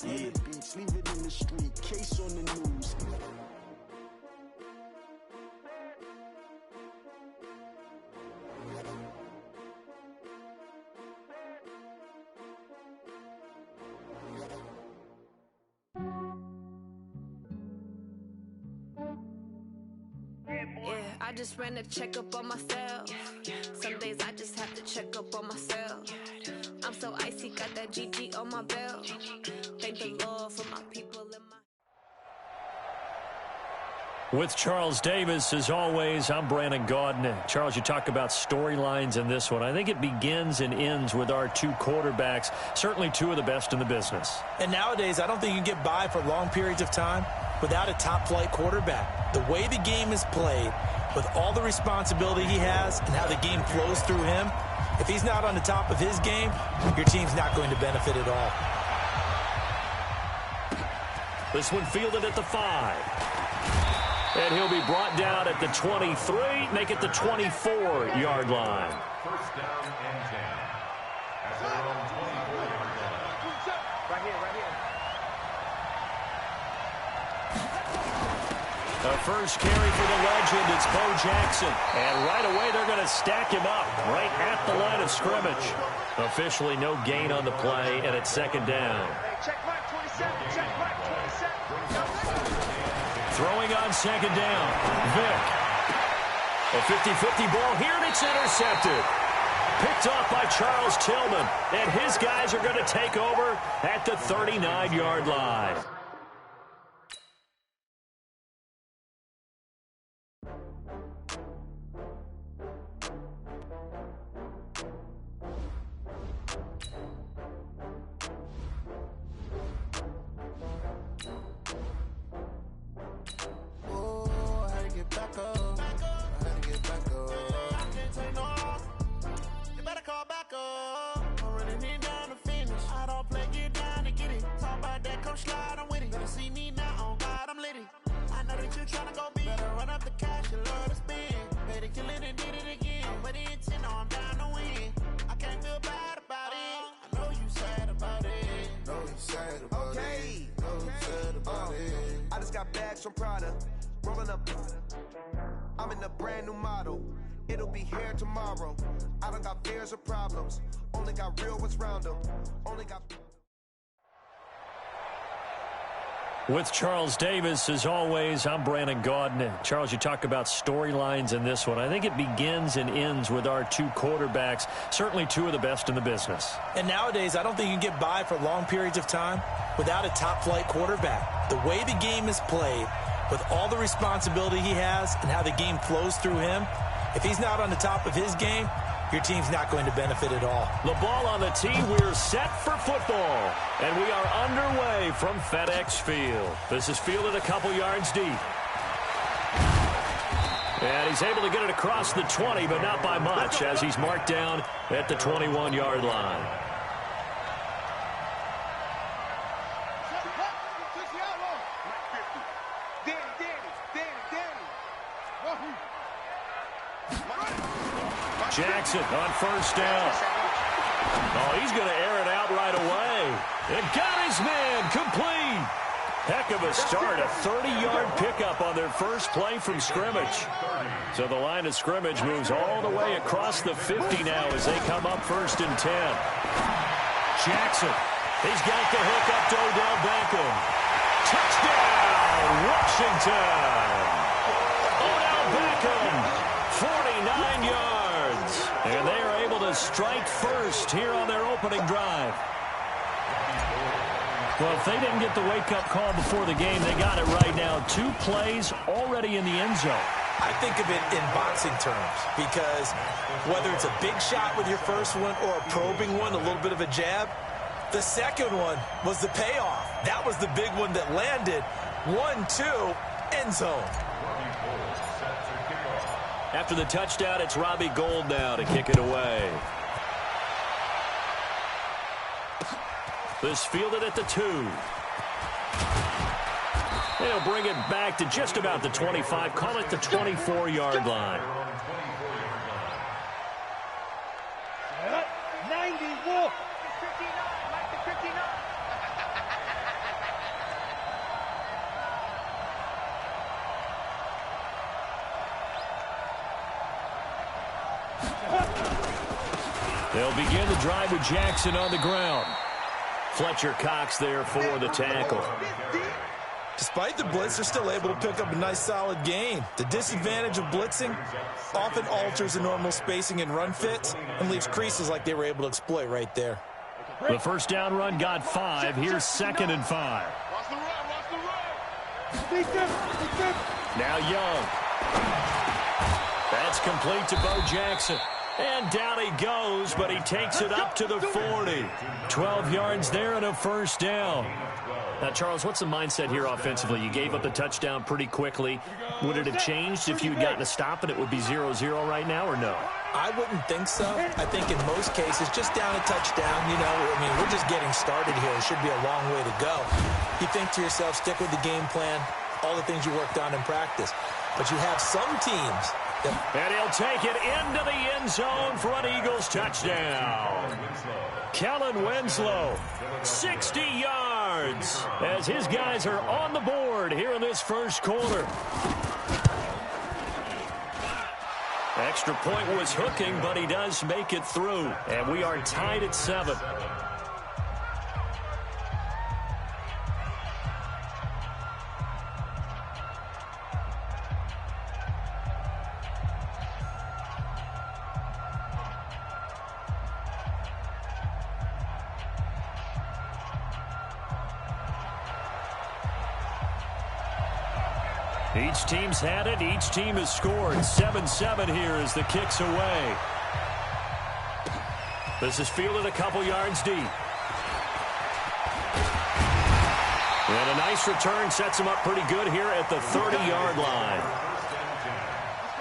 Yeah, beats, leave it in the street, case on the news. Yeah, I just ran a checkup on myself. Some days I just have to check up on myself. I'm so icy, got that GG on my belt. Thank the Lord for my people and my... With Charles Davis, as always, I'm Brandon Gaudin. Charles, you talk about storylines in this one. I think it begins and ends with our two quarterbacks, certainly two of the best in the business. And nowadays, I don't think you can get by for long periods of time without a top-flight quarterback. The way the game is played, with all the responsibility he has and how the game flows through him, if he's not on the top of his game, your team's not going to benefit at all. This one fielded at the 5. And he'll be brought down at the 23, make it the 24-yard line. First down and 10. At their own 24-yard line. Right here. The first carry for the legend, it's Bo Jackson. And right away, they're going to stack him up right at the line of scrimmage. Officially no gain on the play, and it's second down. Check right 27, check right 27. Throwing on second down, Vick. A 50-50 ball here, and it's intercepted. Picked off by Charles Tillman, and his guys are going to take over at the 39-yard line. I just got bags from Prada, rolling up. I'm in a brand new model. It'll be here tomorrow. I don't got fears or problems. Only got real ones round them. Only got. With Charles Davis, as always, I'm Brandon Gaudin. Charles, you talk about storylines in this one. I think it begins and ends with our two quarterbacks, certainly two of the best in the business. And nowadays, I don't think you can get by for long periods of time without a top-flight quarterback. The way the game is played, with all the responsibility he has and how the game flows through him, if he's not on the top of his game, your team's not going to benefit at all. The ball on the tee, we're set for football. And we are underway from FedEx Field. This is fielded a couple yards deep. And he's able to get it across the 20, but not by much, as he's marked down at the 21-yard line. Jackson on first down. Oh, he's going to air it out right away. And got his man complete. Heck of a start. A 30-yard pickup on their first play from scrimmage. So the line of scrimmage moves all the way across the 50 now as they come up first and 10. Jackson. He's got the hook up to Odell Beckham. Touchdown, Washington. Odell Beckham, 49 yards. And they are able to strike first here on their opening drive. Well, if they didn't get the wake-up call before the game, they got it right now. 2 plays already in the end zone. I think of it in boxing terms because whether it's a big shot with your first one or a probing one, a little bit of a jab, the second one was the payoff. That was the big one that landed. 1-2, end zone. After the touchdown, it's Robbie Gould now to kick it away. This fielded at the 2. They'll bring it back to just about the 25. Call it the 24-yard line. 90, walk. They'll begin the drive with Jackson on the ground. Fletcher Cox there for the tackle. Despite the blitz, they're still able to pick up a nice, solid gain. The disadvantage of blitzing often alters the normal spacing and run fits and leaves creases like they were able to exploit right there. The first down run got 5. Here's 2nd and 5. Now Young. That's complete to Bo Jackson. And down he goes, but he takes it up to the 40. 12 yards there and a first down. Now, Charles, what's the mindset here offensively? You gave up the touchdown pretty quickly. Would it have changed if you had gotten a stop and it would be 0-0 right now, or no? I wouldn't think so. I think in most cases, just down a touchdown, we're just getting started here. It should be a long way to go. You think to yourself, stick with the game plan, all the things you worked on in practice. But you have some teams that... And he'll take it into the end zone for an Eagles touchdown. Kellen Winslow, 60 yards, as his guys are on the board here in this first quarter. Extra point was hooking, but he does make it through. And we are tied at 7. Each team's had it. Each team has scored. 7-7 here as the kick's away. This is fielded a couple yards deep. And a nice return sets him up pretty good here at the 30-yard line.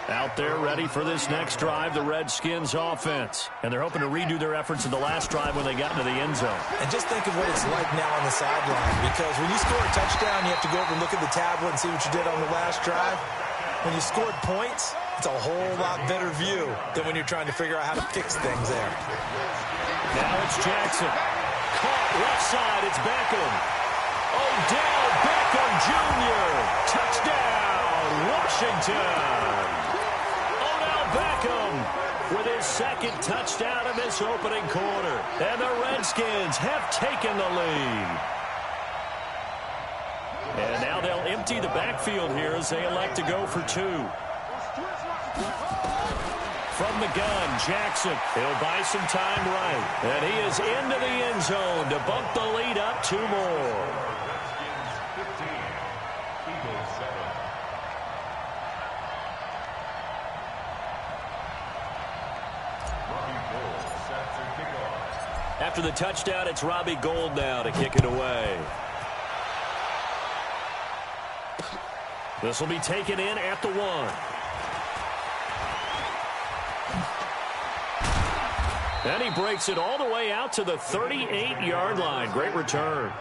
Out there ready for this next drive, the Redskins offense. And they're hoping to redo their efforts in the last drive when they got into the end zone. And just think of what it's like now on the sideline, because when you score a touchdown, you have to go over and look at the tablet and see what you did on the last drive. When you scored points, it's a whole lot better view than when you're trying to figure out how to fix things there. Now it's Jackson. Caught left side, it's Beckham. Odell Beckham Jr. Touchdown, Washington. Beckham with his second touchdown in this opening quarter. And the Redskins have taken the lead. And now they'll empty the backfield here as they elect to go for 2. From the gun, Jackson. He'll buy some time right. And he is into the end zone to bump the lead up 2 more. After the touchdown, it's Robbie Gould now to kick it away. This will be taken in at the 1. And he breaks it all the way out to the 38-yard line. Great return.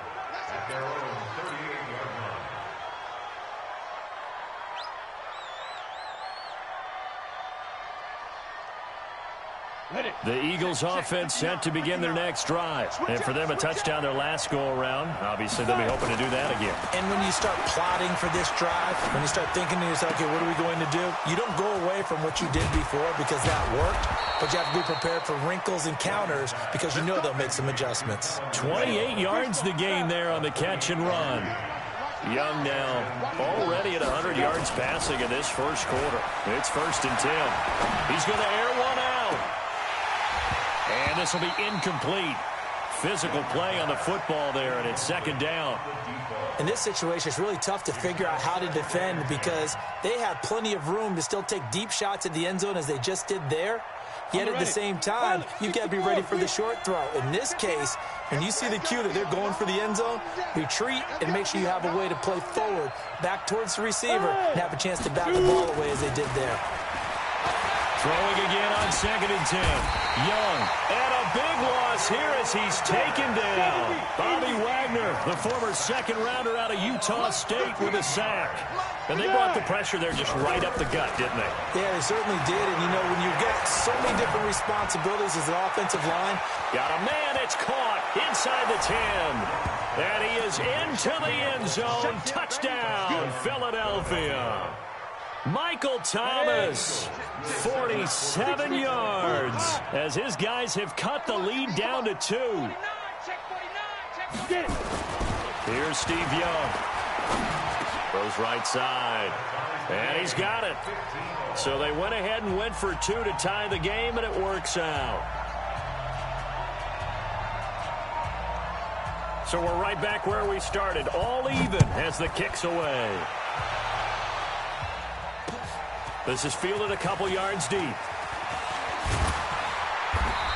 The Eagles offense set to begin their next drive. And for them, a touchdown their last go-around. Obviously, they'll be hoping to do that again. And when you start plotting for this drive, when you start thinking to yourself, okay, what are we going to do? You don't go away from what you did before because that worked, but you have to be prepared for wrinkles and counters because you know they'll make some adjustments. 28 yards the gain there on the catch and run. Young now already at 100 yards passing in this first quarter. It's 1st and 10. He's going to air one out. And this will be incomplete. Physical play on the football there, and it's 2nd down. In this situation, it's really tough to figure out how to defend because they have plenty of room to still take deep shots at the end zone as they just did there. Yet at the same time, you've got to be ready for the short throw. In this case, when you see the cue that they're going for the end zone, retreat and make sure you have a way to play forward, back towards the receiver, and have a chance to back the ball away as they did there. Throwing again on 2nd and 10. Young, and a big loss here as he's taken down. Bobby Wagner, the former 2nd-rounder out of Utah State with a sack. And they brought the pressure there just right up the gut, didn't they? Yeah, they certainly did. And, you know, when you've got so many different responsibilities as an offensive line. Got a man, it's caught inside the 10. And he is into the end zone. Touchdown, Philadelphia. Michael Thomas, 47 yards, as his guys have cut the lead down to 2. Here's Steve Young. Goes right side. And he's got it. So they went ahead and went for 2 to tie the game, and it works out. So we're right back where we started. All even as the kick's away. This is fielded a couple yards deep.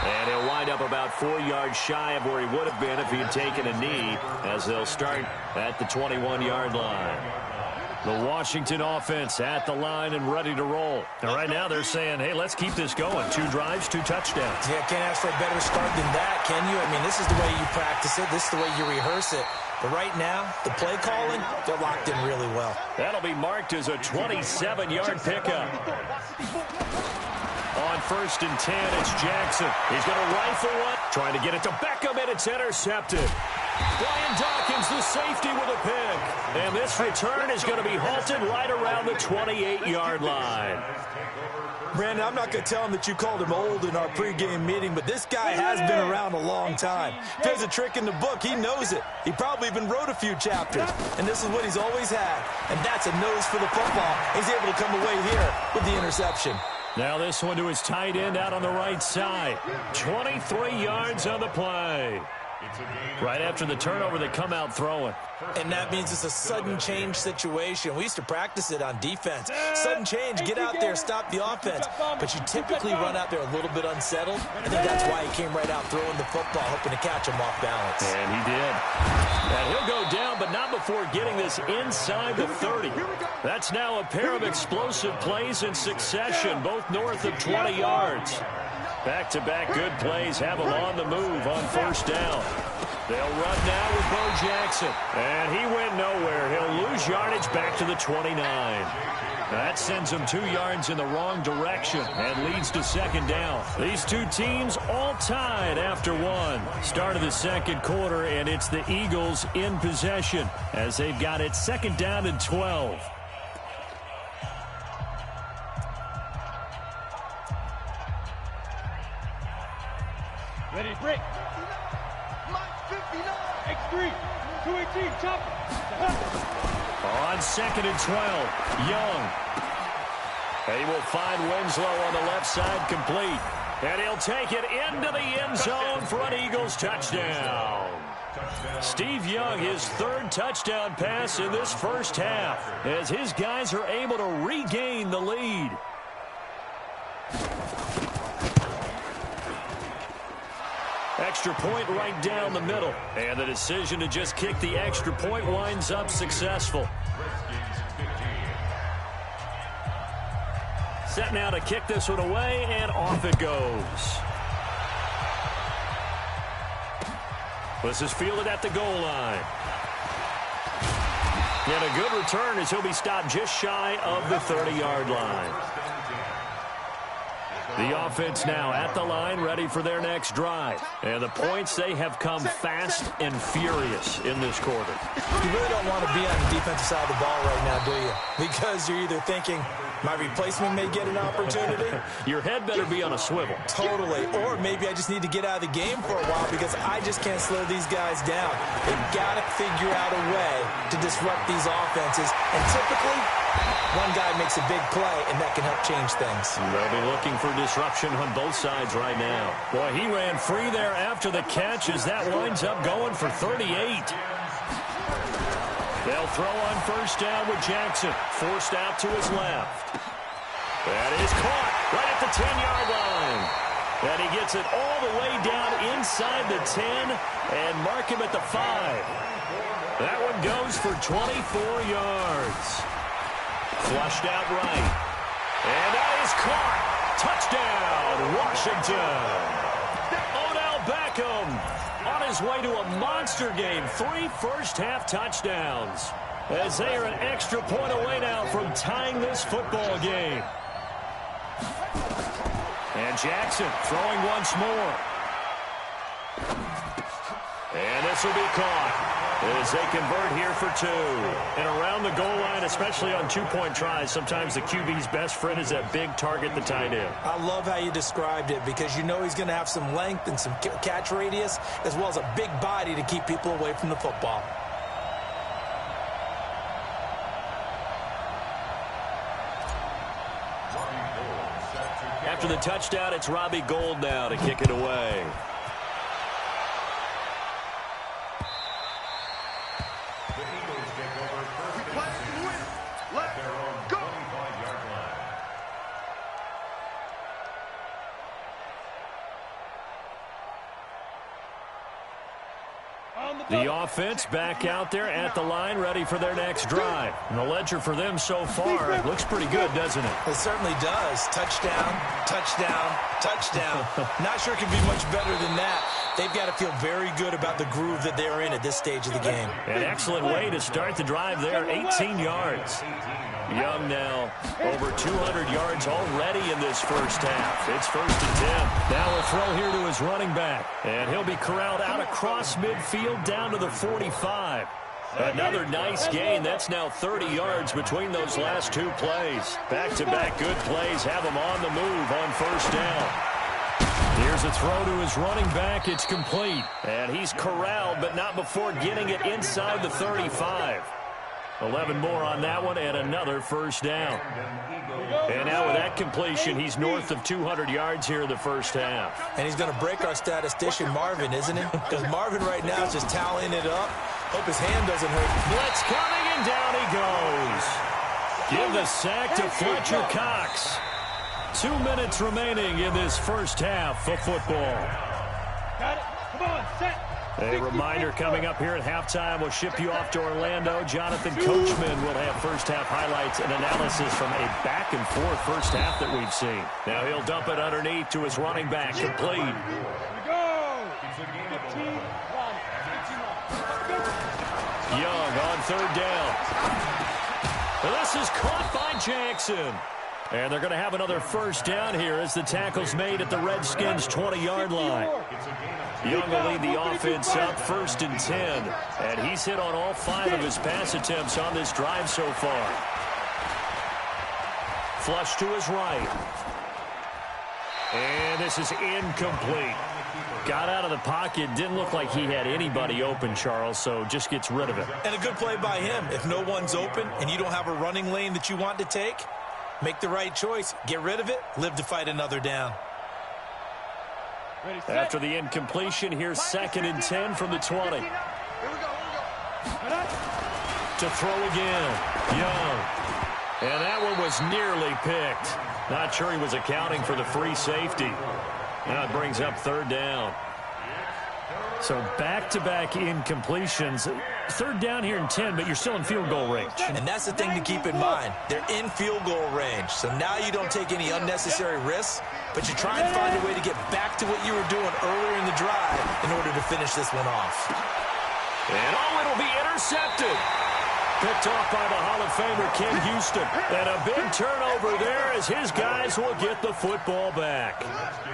And he'll wind up about 4 yards shy of where he would have been if he had taken a knee, as they'll start at the 21-yard line. The Washington offense at the line and ready to roll. And right now they're saying, hey, let's keep this going. 2 drives, 2 touchdowns. Yeah, can't ask for a better start than that, can you? I mean, this is the way you practice it. This is the way you rehearse it. But right now, the play calling, they're locked in really well. That'll be marked as a 27-yard pickup. On 1st and 10, it's Jackson. He's going to rifle one. Trying to get it to Beckham, and it's intercepted. Brian Dawkins, the safety, with a pick. And this return is going to be halted right around the 28-yard line. Brandon, I'm not going to tell him that you called him old in our pregame meeting, but this guy has been around a long time. If there's a trick in the book, he knows it. He probably even wrote a few chapters, and this is what he's always had. And that's a nose for the football. He's able to come away here with the interception. Now this one to his tight end out on the right side. 23 yards on the play. Right after the turnover, they come out throwing. And that means it's a sudden change situation. We used to practice it on defense. Sudden change, get out there, stop the offense. But you typically run out there a little bit unsettled. I think that's why he came right out throwing the football, hoping to catch him off balance. And he did. And he'll go down, but not before getting this inside the 30. That's now a pair of explosive plays in succession, both north of 20 yards. Back-to-back good plays have him on the move on 1st down. They'll run now with Bo Jackson. And he went nowhere. He'll lose yardage back to the 29. That sends him 2 yards in the wrong direction and leads to 2nd down. These two teams all tied after 1. Start of the 2nd quarter, and it's the Eagles in possession as they've got it 2nd down and 12. Ready, break. X3, 218, chop. On 2nd and 12, Young. He will find Winslow on the left side, complete. And he'll take it into the end zone for an Eagles touchdown. Steve Young, his 3rd touchdown pass in this first half, as his guys are able to regain the lead. Extra point right down the middle. And the decision to just kick the extra point winds up successful. Set now to kick this one away, and off it goes. This is fielded at the goal line. And a good return as he'll be stopped just shy of the 30-yard line. The offense now at the line, ready for their next drive. And the points, they have come fast and furious in this quarter. You really don't want to be on the defensive side of the ball right now, do you? Because you're either thinking, my replacement may get an opportunity. Your head better be on a swivel. Totally. Or maybe I just need to get out of the game for a while because I just can't slow these guys down. They've got to figure out a way to disrupt these offenses. And typically, one guy makes a big play, and that can help change things. They'll be looking for disruption on both sides right now. Boy, he ran free there after the catch as that winds up going for 38. They'll throw on 1st down with Jackson, forced out to his left. That is caught right at the 10-yard line. And he gets it all the way down inside the 10 and mark him at the 5. That one goes for 24 yards. Flushed out right. And that is caught. Touchdown, Washington. Odell Beckham on his way to a monster game. 3 first-half touchdowns. As they are an extra point away now from tying this football game. And Jackson throwing once more. And this will be caught. as they convert here for 2. And around the goal line, especially on two-point tries, sometimes the QB's best friend is that big target, the tight end. I love how you described it because you know he's going to have some length and some catch radius as well as a big body to keep people away from the football. After the touchdown, it's Robbie Gould now to kick it away. The offense back out there at the line, ready for their next drive. And the ledger for them so far looks pretty good, doesn't it? It certainly does. Touchdown, touchdown, touchdown. Not sure it can be much better than that. They've got to feel very good about the groove that they're in at this stage of the game. An excellent way to start the drive there, 18 yards. Young now over 200 yards already in this first half. It's 1st and 10. Now a throw here to his running back. And he'll be corralled out across midfield down to the 45. Another nice gain. That's now 30 yards between those last two plays. Back-to-back good plays have him on the move on 1st down. Here's a throw to his running back. It's complete. And he's corralled, but not before getting it inside the 35. 11 more on that one and another 1st down. And now with that completion, he's north of 200 yards here in the first half. And he's going to break our statistician, Marvin, isn't he? Because Marvin right now is just tallying it up. Hope his hand doesn't hurt. Blitz coming, and down he goes. Give the sack to Fletcher Cox. 2 minutes remaining in this first half of football. Got it. Come on, set. A reminder coming up here at halftime, we'll ship you off to Orlando. Jonathan Coachman will have first-half highlights and analysis from a back-and-forth first half that we've seen. Now he'll dump it underneath to his running back, complete. Here we go. 15, Young on 3rd down. And this is caught by Jackson. And they're going to have another 1st down here as the tackle's made at the Redskins' 20-yard line. Young will lead the offense up 1st and 10. And he's hit on all 5 of his pass attempts on this drive so far. Flush to his right. And this is incomplete. Got out of the pocket. Didn't look like he had anybody open, Charles, so just gets rid of it. And a good play by him. If no one's open and you don't have a running lane that you want to take, make the right choice. Get rid of it. Live to fight another down. After the incompletion, here's 2nd and 10 from the 20. Here we go. To throw again. Young. And that one was nearly picked. Not sure he was accounting for the free safety. Now it brings up 3rd down. So back-to-back incompletions. 3rd down here in 10, but you're still in field goal range. And that's the thing to keep in mind. They're in field goal range. So now you don't take any unnecessary risks, but you try and find a way to get back to what you were doing earlier in the drive in order to finish this one off. And it'll be intercepted. Picked off by the Hall of Famer Ken Houston. And a big turnover there as his guys will get the football back.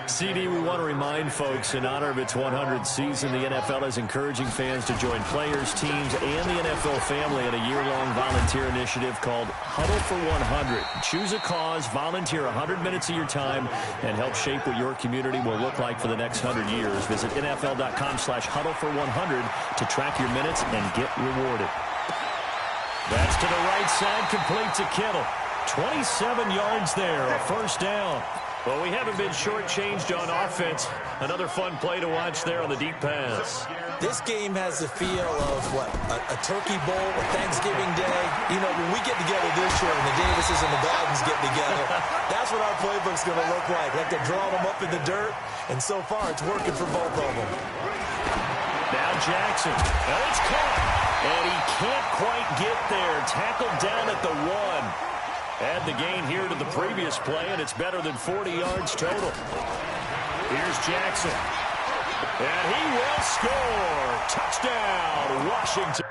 CD, we want to remind folks, in honor of its 100th season, the NFL is encouraging fans to join players, teams, and the NFL family in a year-long volunteer initiative called Huddle for 100. Choose a cause, volunteer 100 minutes of your time, and help shape what your community will look like for the next 100 years. Visit NFL.com/huddle for 100 to track your minutes and get rewarded. That's to the right side, complete to Kittle. 27 yards there, a 1st down. Well, we haven't been shortchanged on offense. Another fun play to watch there on the deep pass. This game has the feel of, what, a turkey bowl, a Thanksgiving day. You know, when we get together this year and the Davises and the Gardens get together, that's what our playbook's going to look like. Like they're drawing them up in the dirt, and so far it's working for both of them. Now Jackson. Now it's caught. And he can't quite get there. Tackled down at the 1. Add the gain here to the previous play, and it's better than 40 yards total. Here's Jackson. And he will score. Touchdown, Washington.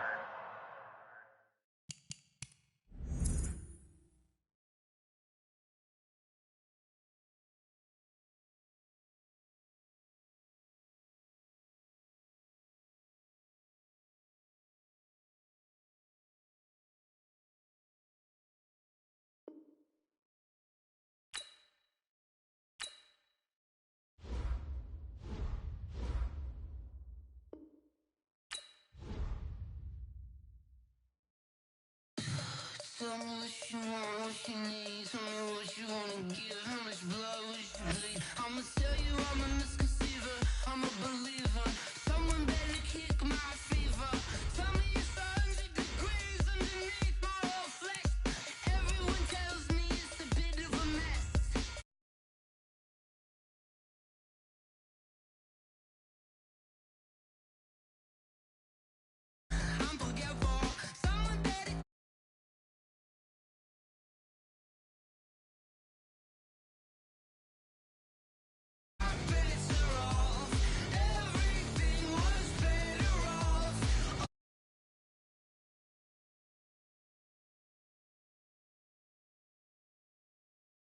Tell me what you want, what you need. Tell me what you wanna give. How much blood would you bleed? I'ma tell you I'm a misconceiver. I'm a believer.